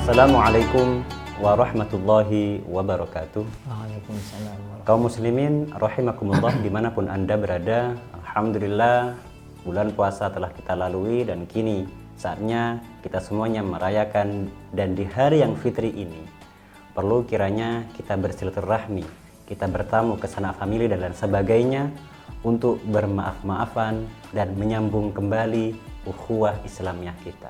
Assalamualaikum warahmatullahi wabarakatuh. Waalaikumsalam. Kaum muslimin rahimakumullah dimanapun anda berada, alhamdulillah bulan puasa telah kita lalui dan kini saatnya kita semuanya merayakan. Dan di hari yang fitri ini perlu kiranya kita bersilaturahmi, kita bertamu ke sanak famili dan lain sebagainya untuk bermaaf-maafan dan menyambung kembali ukhuwah Islamiyah kita.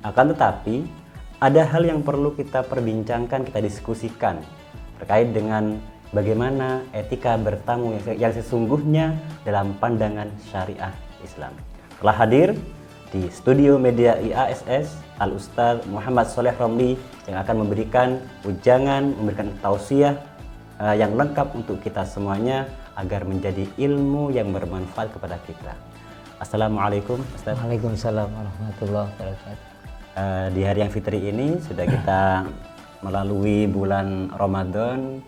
Akan tetapi ada hal yang perlu kita perbincangkan, kita diskusikan terkait dengan bagaimana etika bertamu yang sesungguhnya dalam pandangan syariah Islam. Telah hadir di studio media IASS Al-Ustadz Muhammad Sholeh Romli yang akan memberikan ujangan, memberikan tausiah yang lengkap untuk kita semuanya agar menjadi ilmu yang bermanfaat kepada kita. Assalamualaikum Ustaz. Waalaikumsalam warahmatullahi wabarakatuh. Di hari yang fitri ini sudah kita melalui bulan Ramadan.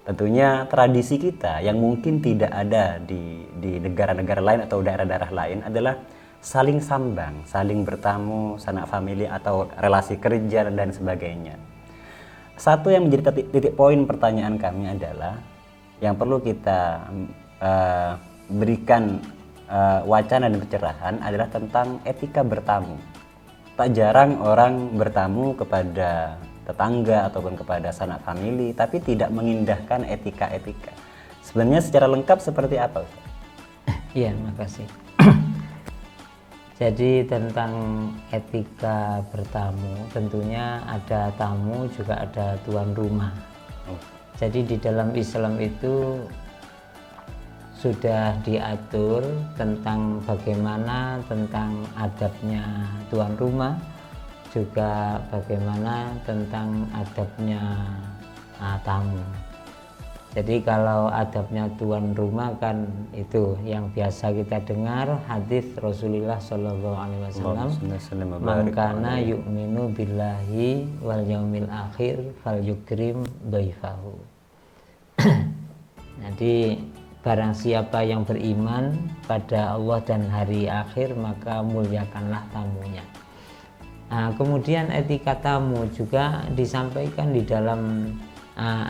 Tentunya tradisi kita yang mungkin tidak ada di negara-negara lain atau daerah-daerah lain adalah saling sambang, saling bertamu, sanak famili atau relasi kerja dan sebagainya. Satu yang menjadi titik poin pertanyaan kami adalah yang perlu kita berikan wacana dan pencerahan adalah tentang etika bertamu. Tak jarang orang bertamu kepada tetangga ataupun kepada sanak famili tapi tidak mengindahkan etika-etika. Sebenarnya secara lengkap seperti apa, Ustaz? Iya, makasih. Jadi tentang etika bertamu, tentunya ada tamu juga ada tuan rumah. Jadi di dalam Islam itu sudah diatur tentang bagaimana tentang adabnya tuan rumah, juga bagaimana tentang adabnya tamu. Jadi kalau adabnya tuan rumah kan itu yang biasa kita dengar hadis Rasulullah Shallallahu Alaihi Wasallam, "Man kana yu'minu billahi wal yaumil akhir fal yukrim dhaifahu." Jadi barang siapa yang beriman pada Allah dan hari akhir maka muliakanlah tamunya. Nah, kemudian etika tamu juga disampaikan di dalam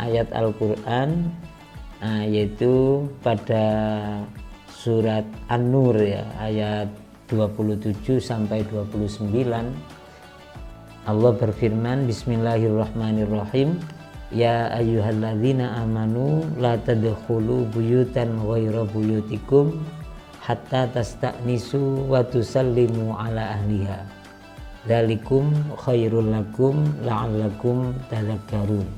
ayat Al-Quran, yaitu pada surat An-Nur ya, ayat 27 sampai 29. Allah berfirman, Bismillahirrahmanirrahim. Ya ayyuhalladzina amanu la tadkhulu buyutan ghaira buyutikum hatta tasta'nisu wa tusallimu ala ahliha. Dzalikum khairul lakum la'allakum tadhakkarun.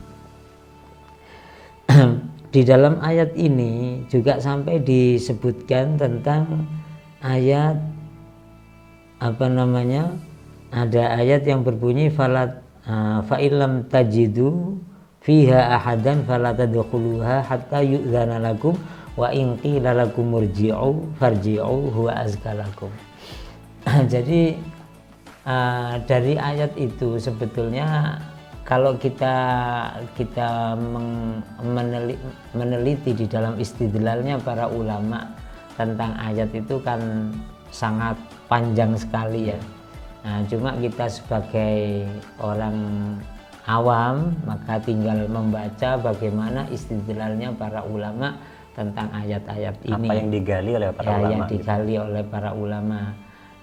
Di dalam ayat ini juga sampai disebutkan tentang ayat ada ayat yang berbunyi fa illam tajidu fiha ahadan fala tadkhuluha hatta yu'dzana lakum wa in qila lakum murji'u farji'u huwa azka lakum. Jadi dari ayat itu sebetulnya kalau kita meneliti di dalam istidlalnya para ulama tentang ayat itu kan sangat panjang sekali ya. Nah, cuma kita sebagai orang awam maka tinggal membaca bagaimana istidlalnya para ulama tentang ayat-ayat ini. Apa yang digali oleh para ulama? Yang digali oleh para ulama.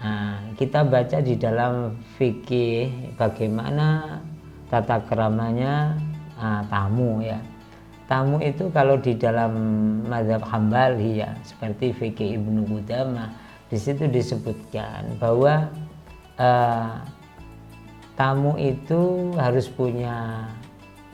Nah, kita baca di dalam fikih bagaimana tata keramanya tamu ya. Tamu itu kalau di dalam mazhab Hambali ya, seperti fikih Ibnu Qudamah, di situ disebutkan bahwa tamu itu harus punya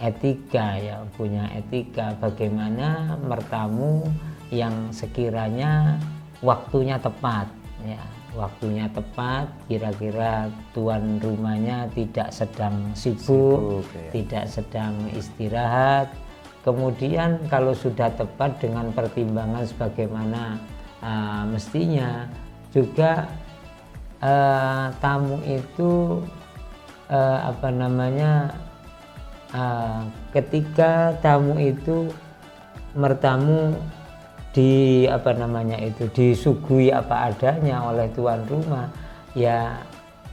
etika ya, punya etika bagaimana bertamu yang sekiranya waktunya tepat ya, waktunya tepat, kira-kira tuan rumahnya tidak sedang sibuk ya. Tidak sedang istirahat. Kemudian kalau sudah tepat dengan pertimbangan sebagaimana mestinya juga tamu itu ketika tamu itu bertamu disuguhi apa adanya oleh tuan rumah ya,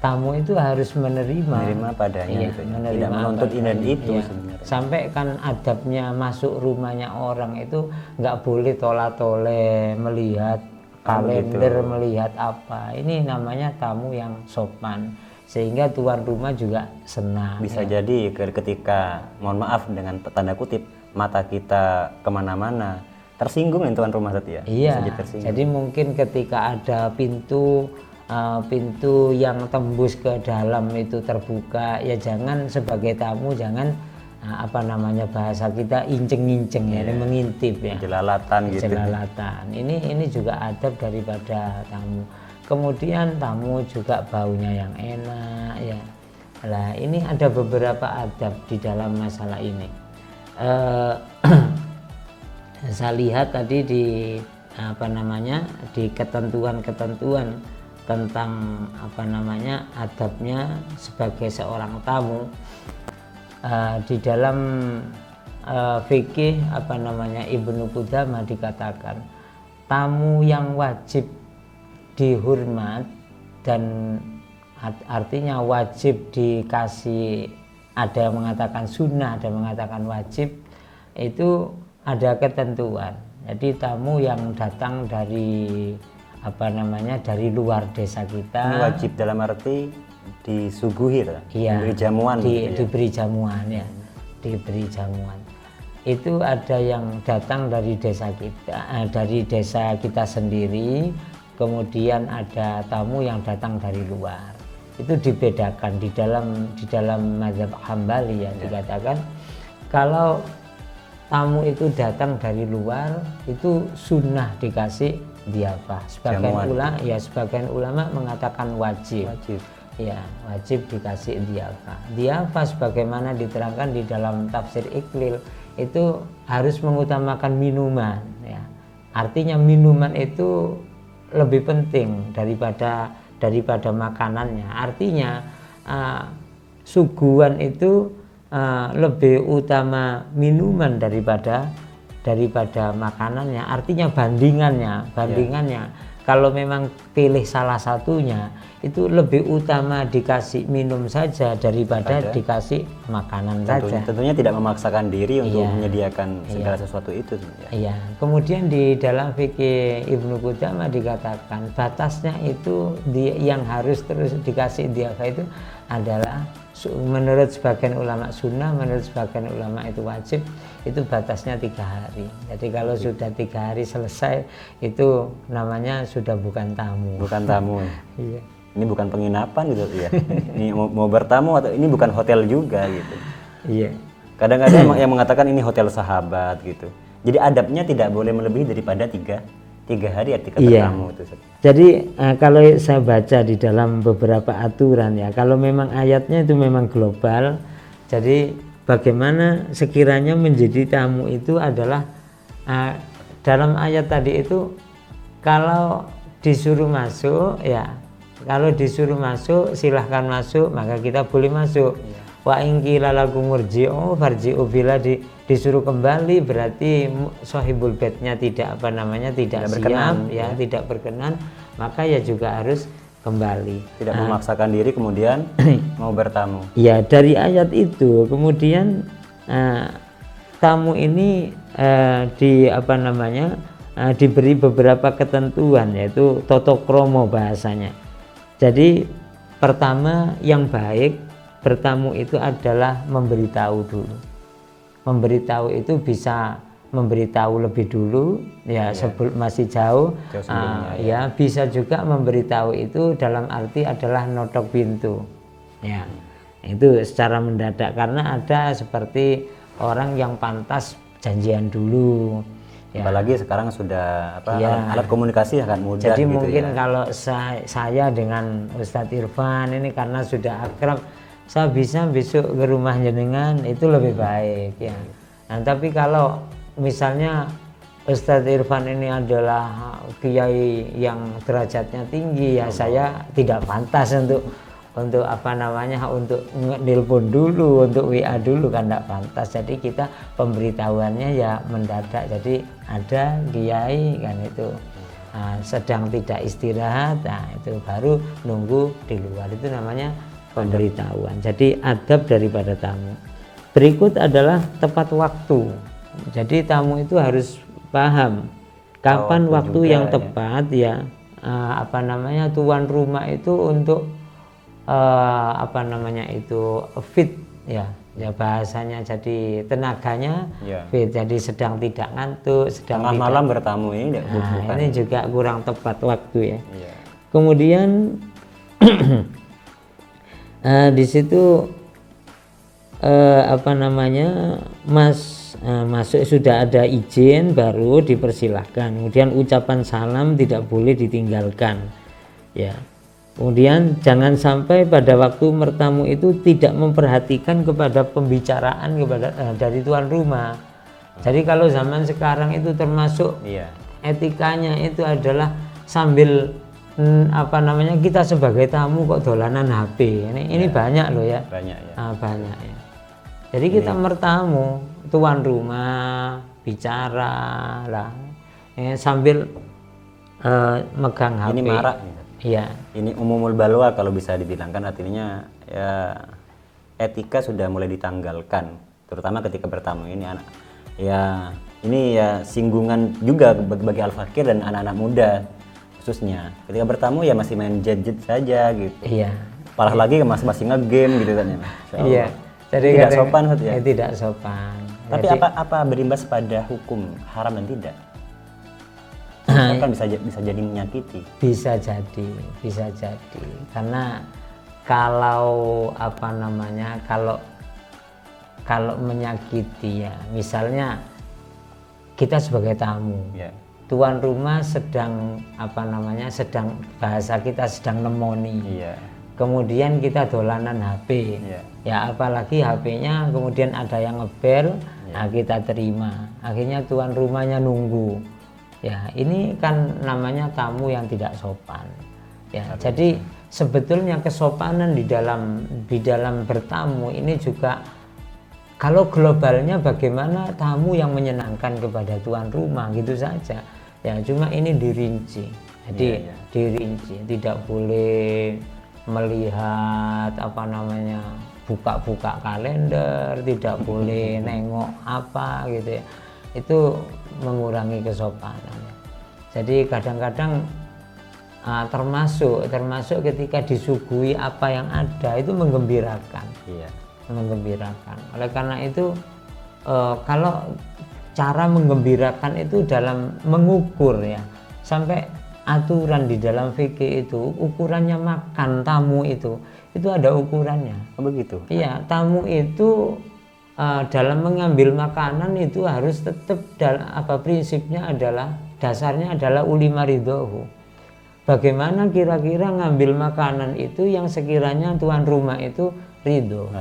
tamu itu harus menerima padanya gitu ya. Tidak menuntut ini dan itu sebenarnya. Sampai kan adabnya masuk rumahnya orang itu nggak boleh tola-tole melihat kalender, melihat apa. Ini namanya tamu yang sopan, sehingga tuan rumah juga senang. Bisa jadi ketika, mohon maaf dengan tanda kutip, mata kita kemana-mana tersinggung nih tuan rumah tadi ya. Iya, jadi mungkin ketika ada pintu yang tembus ke dalam itu terbuka, ya jangan sebagai tamu jangan bahasa kita inceng-inceng ya, mengintip ya, jelalatan gitu. Jelalatan. Ini juga adab daripada tamu. Kemudian tamu juga baunya yang enak ya. Nah, ini ada beberapa adab di dalam masalah ini. Saya lihat tadi di di ketentuan-ketentuan tentang adabnya sebagai seorang tamu. Di dalam fikih Ibnu Qudamah dikatakan tamu yang wajib dihormat dan artinya wajib dikasih, ada yang mengatakan sunnah, ada yang mengatakan wajib, itu ada ketentuan. Jadi tamu yang datang dari dari luar desa kita, ini wajib dalam arti disuguhi, diberi jamuan, diberi jamuan ya, diberi jamuan. Itu ada yang datang dari desa kita, sendiri, kemudian ada tamu yang datang dari luar. Itu dibedakan di dalam mazhab Hambali ya, dikatakan kalau tamu itu datang dari luar itu sunnah dikasih diafah. Sebagian ulama mengatakan wajib. Ya, wajib dikasih diafah. Diafah sebagaimana diterangkan di dalam tafsir Iqlil itu harus mengutamakan minuman ya. Artinya minuman itu lebih penting daripada makanannya. Artinya suguhan itu lebih utama minuman daripada makanannya. Artinya bandingannya. Kalau memang pilih salah satunya, itu lebih utama dikasih minum saja daripada dikasih makanan saja. Tentunya tidak memaksakan diri untuk menyediakan segala sesuatu itu. Iya. Kemudian di dalam fikih Ibnu Qudamah dikatakan batasnya itu yang harus terus dikasih diafah itu adalah menurut sebagian ulama sunnah, menurut sebagian ulama itu wajib, itu batasnya 3 hari. Jadi kalau sudah 3 hari selesai, itu namanya sudah bukan tamu. Bukan tamu. Iya. Ini bukan penginapan gitu ya. Ini mau bertamu atau ini bukan hotel juga gitu. Iya. Kadang-kadang yang mengatakan ini hotel sahabat gitu. Jadi adabnya tidak boleh melebihi daripada 3 hari etika bertamu itu. Jadi kalau saya baca di dalam beberapa aturan ya, kalau memang ayatnya itu memang global, jadi bagaimana sekiranya menjadi tamu itu adalah dalam ayat tadi itu kalau disuruh masuk ya, kalau disuruh masuk silahkan masuk, maka kita boleh masuk. Wa in qila lakum irji'u farji'u, bila disuruh kembali berarti sahibul baitnya tidak tidak siap ya, tidak berkenan, maka ya juga harus kembali. Tidak memaksakan diri kemudian mau bertamu. Ya, dari ayat itu kemudian tamu ini diberi beberapa ketentuan, yaitu toto kromo bahasanya. Jadi pertama yang baik bertamu itu adalah memberitahu dulu. Memberitahu itu bisa memberitahu lebih dulu ya, sebelum masih jauh ya. Bisa juga memberitahu itu dalam arti adalah notok pintu ya, itu secara mendadak, karena ada seperti orang yang pantas janjian dulu ya. Apalagi sekarang sudah alat komunikasi akan mudah. Jadi gitu mungkin ya. kalau saya dengan Ustadz Irfan ini karena sudah akrab, saya bisa besok ke rumah jenengan, itu lebih baik ya. Nah, tapi kalau misalnya Ustadz Irfan ini adalah kiai yang derajatnya tinggi ya, saya tidak pantas untuk untuk nelpon dulu, untuk WA dulu, kan tidak pantas. Jadi kita pemberitahuannya ya mendadak. Jadi ada kiai kan itu sedang tidak istirahat, nah itu baru nunggu di luar, itu namanya pemberitahuan. Jadi adab daripada tamu. Berikut adalah tepat waktu. Jadi tamu itu harus paham kapan waktu yang tepat ya, tuan rumah itu untuk fit ya bahasanya, jadi tenaganya fit, jadi sedang tidak ngantuk, sedang tengah tidak, malam bertamu ini bukan. Ini juga kurang tepat waktu ya. Kemudian di situ masuk sudah ada izin baru dipersilahkan, kemudian ucapan salam tidak boleh ditinggalkan ya. Kemudian jangan sampai pada waktu bertamu itu tidak memperhatikan kepada pembicaraan dari tuan rumah. Jadi kalau zaman sekarang itu termasuk etikanya itu adalah sambil kita sebagai tamu kok dolanan HP. Ini banyak loh ya. Banyak ya. Jadi kita bertamu, tuan rumah bicara lah sambil megang HP. Ini marak. Iya. Ini umumul balwa kalau bisa dibilangkan, artinya ya etika sudah mulai ditanggalkan, terutama ketika bertamu ini ini singgungan juga bagi al-fakir dan anak-anak muda khususnya. Ketika bertamu ya masih main gadget saja gitu. Iya. Parah lagi masih nge-game gitu kan ya. Iya. Jadi tidak sopan ya. Tidak sopan. Tapi jadi, apa berimbas pada hukum haram dan tidak? Kan bisa jadi menyakiti. Bisa jadi karena kalau kalau menyakiti ya, misalnya kita sebagai tamu, tuan rumah sedang sedang bahasa kita sedang nemoni, kemudian kita dolanan HP, ya apalagi HP-nya kemudian ada yang ngebel, nah kita terima, akhirnya tuan rumahnya nunggu. Ya, ini kan namanya tamu yang tidak sopan. Ya, jadi sebetulnya kesopanan di dalam bertamu ini juga, kalau globalnya bagaimana tamu yang menyenangkan kepada tuan rumah gitu saja. Ya, cuma ini dirinci. Jadi dirinci, tidak boleh melihat buka-buka kalender, tidak boleh nengok apa gitu ya. Itu mengurangi kesopanan. Jadi kadang-kadang termasuk ketika disuguhi apa yang ada itu menggembirakan. Menggembirakan. Oleh karena itu kalau cara menggembirakan itu dalam mengukur ya, sampai aturan di dalam fikih itu ukurannya makan tamu itu ada ukurannya. Begitu. Iya, tamu itu dalam mengambil makanan itu harus tetap prinsipnya adalah, dasarnya adalah ulima ridhohu. Bagaimana kira-kira ngambil makanan itu yang sekiranya tuan rumah itu ridho.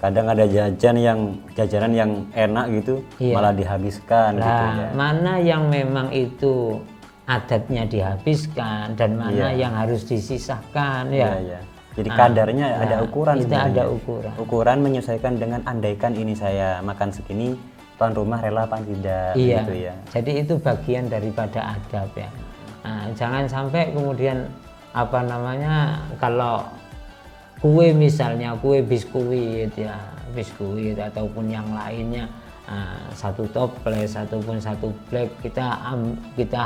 Kadang ada jajanan yang enak gitu, malah dihabiskan gitu ya. Mana yang memang itu adatnya dihabiskan dan mana yang harus disisahkan ya. Jadi kadarnya ada ukuran. Ada ukuran. Ukuran menyesuaikan dengan andaikan ini saya makan segini, tuan rumah rela apa tidak gitu ya. Jadi itu bagian daripada adab ya. Nah, jangan sampai kemudian kalau kue misalnya kue biskuit ataupun yang lainnya, satu toples ataupun satu plek kita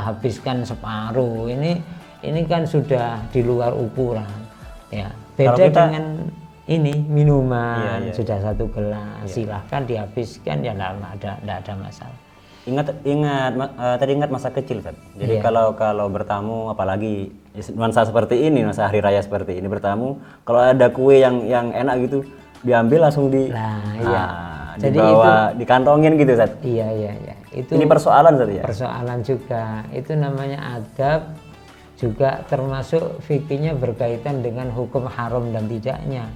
habiskan separuh, ini kan sudah di luar ukuran. Ya, beda dengan ini minuman sudah satu gelas, silahkan dihabiskan ya, tidak ada masalah. Ingat masa kecil kan. Jadi kalau bertamu, apalagi nuansa seperti ini, nuansa hari raya seperti ini bertamu, kalau ada kue yang enak gitu, diambil langsung dibawa, dikantongin gitu Ustaz. Iya. Ini persoalan Ustaz ya. Persoalan juga. Itu namanya adab. Juga termasuk fikihnya berkaitan dengan hukum haram dan tidaknya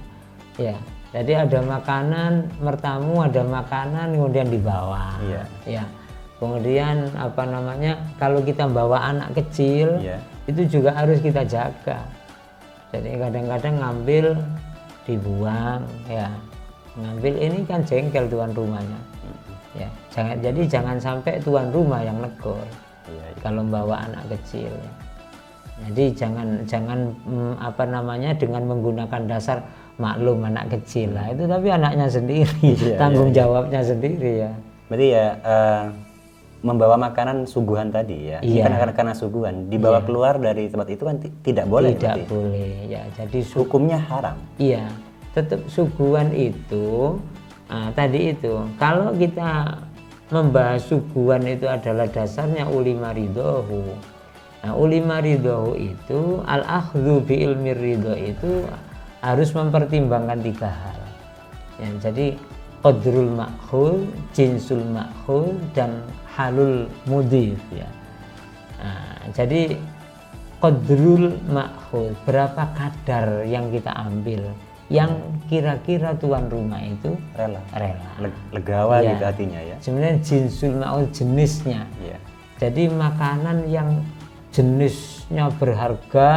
ya. Jadi ada makanan bertamu, ada makanan kemudian dibawa ya. Kemudian kalau kita bawa anak kecil itu juga harus kita jaga. Jadi kadang-kadang ngambil dibuang ya, ngambil ini kan jengkel tuan rumahnya ya. Jangan sampai tuan rumah yang negor Iya, iya. kalau membawa anak kecil. Jadi jangan apa namanya, dengan menggunakan dasar maklum anak kecil lah itu, tapi anaknya sendiri, Iya, tanggung iya, iya. jawabnya sendiri ya. Berarti ya membawa makanan suguhan tadi ya. Ini Iya. kan karena suguhan dibawa keluar dari tempat itu kan tidak boleh Tidak berarti. boleh ya. Jadi Hukumnya haram. iya, tetap suguhan itu tadi itu kalau kita membahas suguhan itu adalah dasarnya ulima ridhohu. Nah, ulima ridhohu itu al-akhdhu bi ilmi ridho itu harus mempertimbangkan 3 hal. Ya, jadi qadrul ma'khul, jinsul ma'khul, dan halul mudhif ya. Nah, jadi qadrul ma'khul, berapa kadar yang kita ambil yang kira-kira tuan rumah itu Rela. rela. Legawa Iya. gitu artinya ya. Sebenarnya jinsul ma'khul, jenisnya. Iya. Jadi makanan yang jenisnya berharga,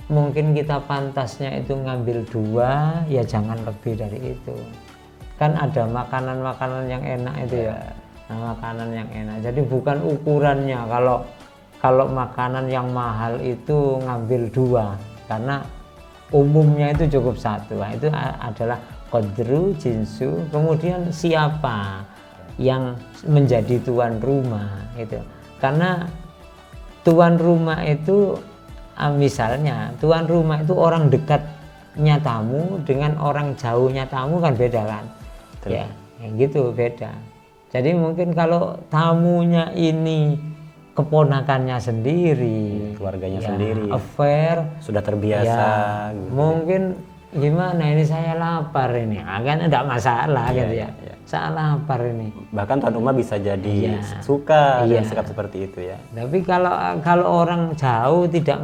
mungkin kita pantasnya itu ngambil 2, ya jangan lebih dari itu. Kan ada makanan-makanan yang enak itu ya. Nah, makanan yang enak. Jadi bukan ukurannya kalau makanan yang mahal itu ngambil 2, karena umumnya itu cukup 1. Nah, itu adalah qadru, jinsu, kemudian siapa yang menjadi tuan rumah itu. Karena tuan rumah itu misalnya tuan rumah itu orang dekatnya tamu dengan orang jauhnya tamu kan beda kan. Betul. Ya, kayak gitu beda. Jadi mungkin kalau tamunya ini keponakannya sendiri, Keluarganya ya, sendiri. affair, Sudah terbiasa ya, gitu. mungkin gimana ini, saya lapar ini, kan enggak masalah Iya, gitu ya. iya. Saya lapar ini. Bahkan tuan rumah bisa jadi Iya. suka dengan Iya. sikap seperti itu ya. Tapi kalau orang jauh tidak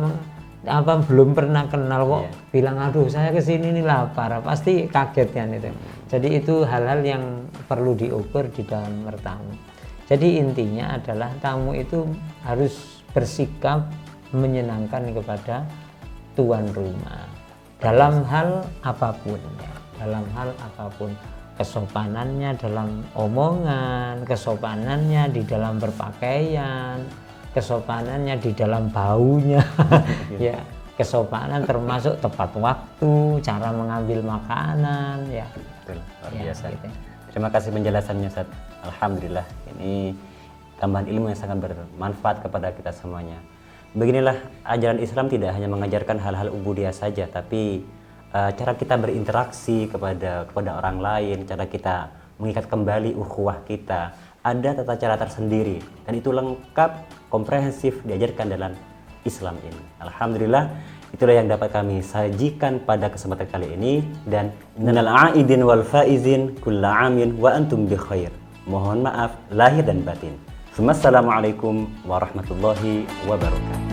belum pernah kenal kok Iya. bilang aduh saya kesini nih lapar, pasti kaget kan itu. Jadi itu hal-hal yang perlu diukur di dalam bertamu. Jadi intinya adalah tamu itu harus bersikap menyenangkan kepada tuan rumah dalam hal apapun ya. Dalam hal apapun, kesopanannya dalam omongan, kesopanannya di dalam berpakaian, kesopanannya di dalam baunya, ya, kesopanan termasuk tepat waktu, cara mengambil makanan, ya. Betul, luar Ya, biasa. gitu. Terima kasih penjelasannya Ustaz. Alhamdulillah, ini tambahan ilmu yang sangat bermanfaat kepada kita semuanya. Beginilah ajaran Islam tidak hanya mengajarkan hal-hal ubudiyah saja, tapi cara kita berinteraksi kepada orang lain, cara kita mengikat kembali ukhuwah kita, ada tata cara tersendiri dan itu lengkap, komprehensif diajarkan dalam Islam ini. Alhamdulillah, itulah yang dapat kami sajikan pada kesempatan kali ini, dan innal a'idin wal faizin kulla amin wa antum bi khair. Mohon maaf lahir dan batin. Assalamualaikum warahmatullahi wabarakatuh.